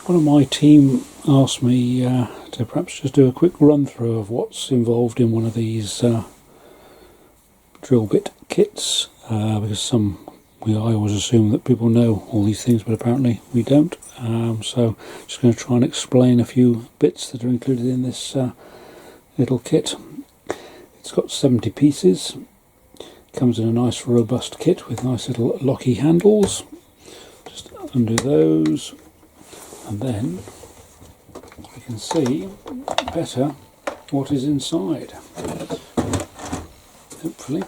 One of my team asked me to perhaps just do a quick run through of what's involved in one of these drill bit kits, because I always assume that people know all these things, but apparently we don't. So just going to try and explain a few bits that are included in this little kit. It's got 70 pieces. Comes in a nice robust kit with nice little locky handles. Just undo those, and then we can see better what is inside, hopefully.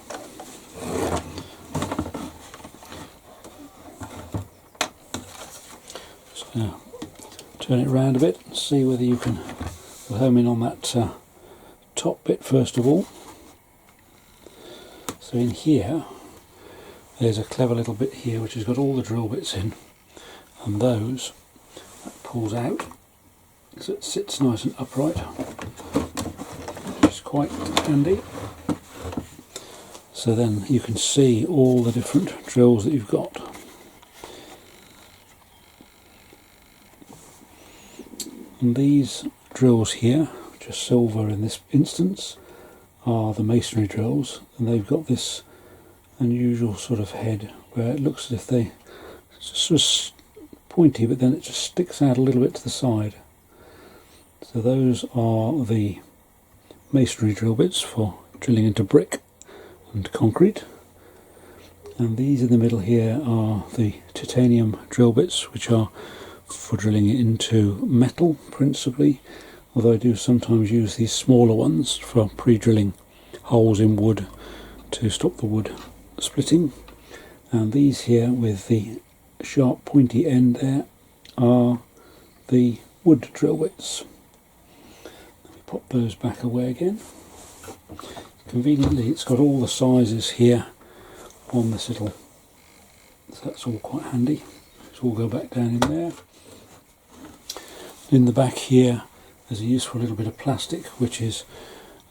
Just going to turn it around a bit and see whether you can home in on that top bit first of all. So in here, there's a clever little bit here which has got all the drill bits in, and those that pulls out so it sits nice and upright, which is quite handy. So then you can see all the different drills that you've got. And these drills here, which are silver in this instance, are the masonry drills, and they've got this unusual sort of head where it looks as if they just pointy, but then it just sticks out a little bit to the side. So those are the masonry drill bits for drilling into brick and concrete, and these in the middle here are the titanium drill bits, which are for drilling into metal principally, although I do sometimes use these smaller ones for pre-drilling holes in wood to stop the wood splitting. And these here with the sharp pointy end there are the wood drill bits. Let me pop those back away again. Conveniently, it's got all the sizes here on this little, so that's all quite handy. It's all go back down in there. In the back here there's a useful little bit of plastic, which is,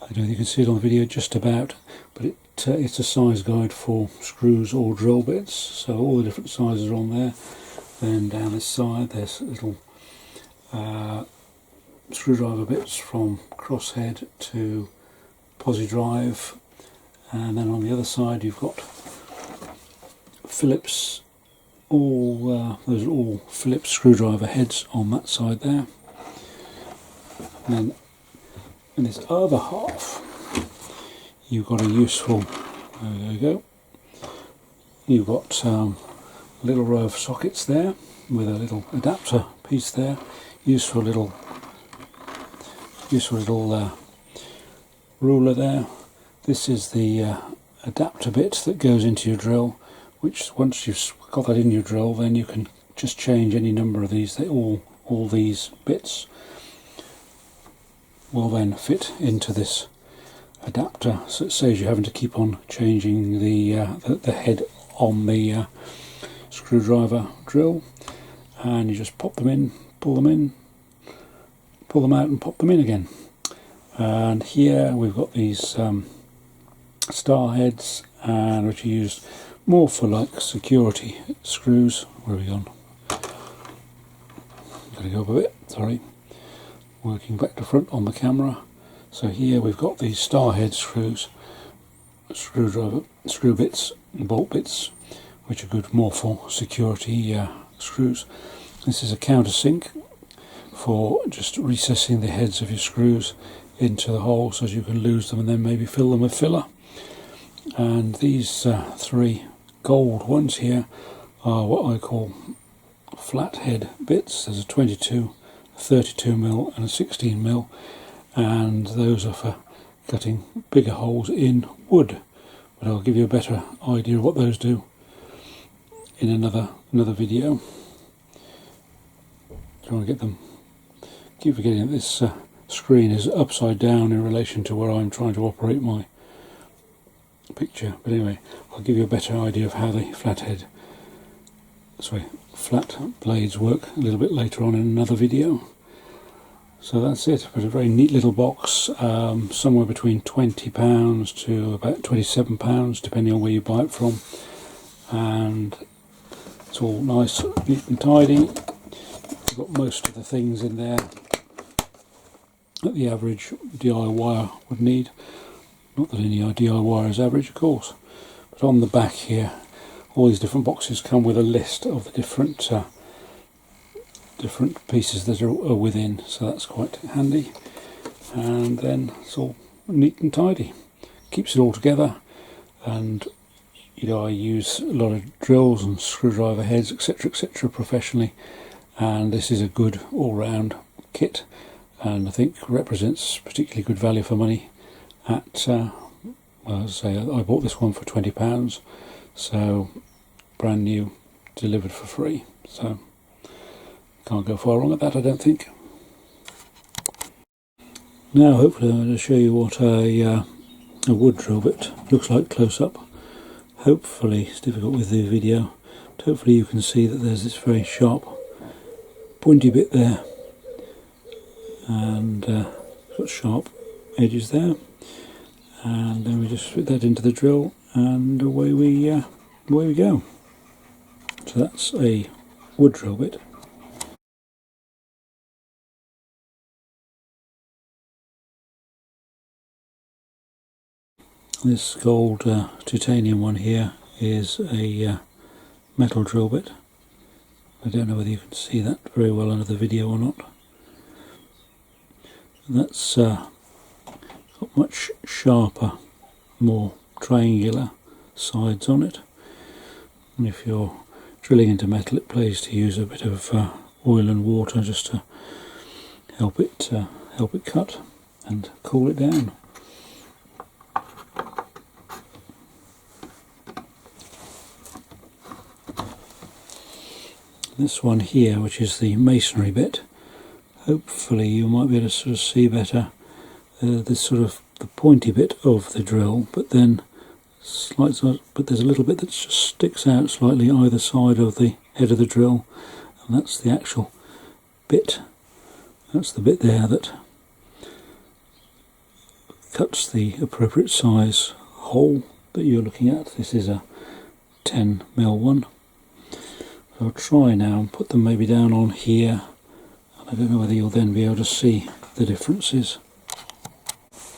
I don't know if you can see it on the video just about, but it's a size guide for screws or drill bits, so all the different sizes are on there. Then down this side there's little screwdriver bits from crosshead to posi drive, and then on the other side you've got Phillips, those are all Phillips screwdriver heads on that side there. And then in this other half you've got a useful, there you go, you've got a little row of sockets there with a little adapter piece there, useful little ruler there. This is the adapter bit that goes into your drill, which once you've got that in your drill, then you can just change any number of these. All these bits will then fit into this adapter, so it saves you having to keep on changing the head on the screwdriver drill. And you just pop them in, pull them out and pop them in again. And here we've got these star heads, and which are used more for like security screws. Where have we gone? Gotta go up a bit, sorry. Working back to front on the camera. So here we've got these star head screws, screw bits, and bolt bits, which are good more for security screws. This is a countersink for just recessing the heads of your screws into the hole so as you can lose them and then maybe fill them with filler. And these three gold ones here are what I call flat head bits. There's a 22, a 32mm and a 16mm, and those are for cutting bigger holes in wood, but I'll give you a better idea of what those do in another video. Trying to get them, keep forgetting that this screen is upside down in relation to where I'm trying to operate my picture, but anyway, I'll give you a better idea of how the flat blades work a little bit later on in another video. So that's it, but a very neat little box, somewhere between £20 to about £27 depending on where you buy it from, and it's all nice, neat and tidy. I've got most of the things in there that the average DIYer would need. Not that any DIYer is average, of course. But on the back here, all these different boxes come with a list of the different pieces that are within, so that's quite handy. And then it's all neat and tidy. Keeps it all together, and I use a lot of drills and screwdriver heads, etc., professionally, and this is a good all-round kit, and I think represents particularly good value for money. At well, as I say, I bought this one for £20, so brand new, delivered for free, so can't go far wrong at that, I don't think. Now hopefully I'm going to show you what a wood drill bit looks like close up. Hopefully it's difficult with the video, but hopefully you can see that there's this very sharp pointy bit there, and it's got sharp edges there, and then we just fit that into the drill and away we go. So that's a wood drill bit. This gold titanium one here is a metal drill bit. I don't know whether you can see that very well under the video or not. That's got much sharper, more triangular sides on it. And if you're drilling into metal, it pays to use a bit of oil and water just to help it cut and cool it down. This one here, which is the masonry bit, hopefully you might be able to sort of see better this sort of the pointy bit of the drill, but then there's a little bit that just sticks out slightly either side of the head of the drill, and that's the actual bit. That's the bit there that cuts the appropriate size hole that you're looking at. This is a 10mm one. So I'll try now and put them maybe down on here, and I don't know whether you'll then be able to see the differences.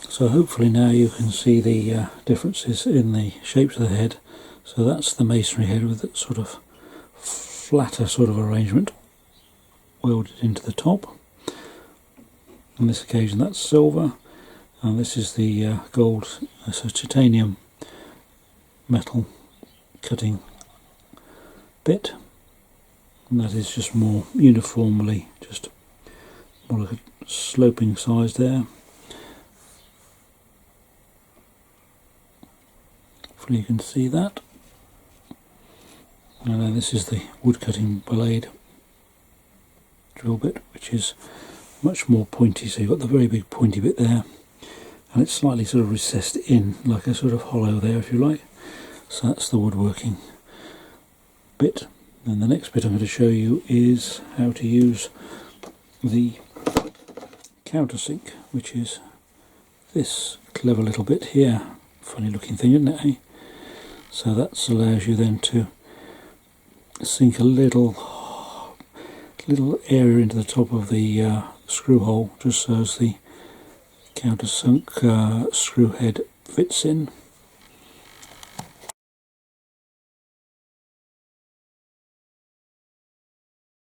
So hopefully now you can see the differences in the shapes of the head. So that's the masonry head with that sort of flatter sort of arrangement welded into the top. On this occasion that's silver, and this is the gold, so titanium metal cutting bit. And that is just more uniformly, just more like a sloping size there. Hopefully you can see that. And then this is the wood cutting blade drill bit, which is much more pointy, so you've got the very big pointy bit there, and it's slightly sort of recessed in, like a sort of hollow there if you like. So that's the woodworking bit. And the next bit I'm going to show you is how to use the countersink, which is this clever little bit here. Funny looking thing, isn't it, eh? So that allows you then to sink a little area into the top of the screw hole, just so as the countersunk screw head fits in.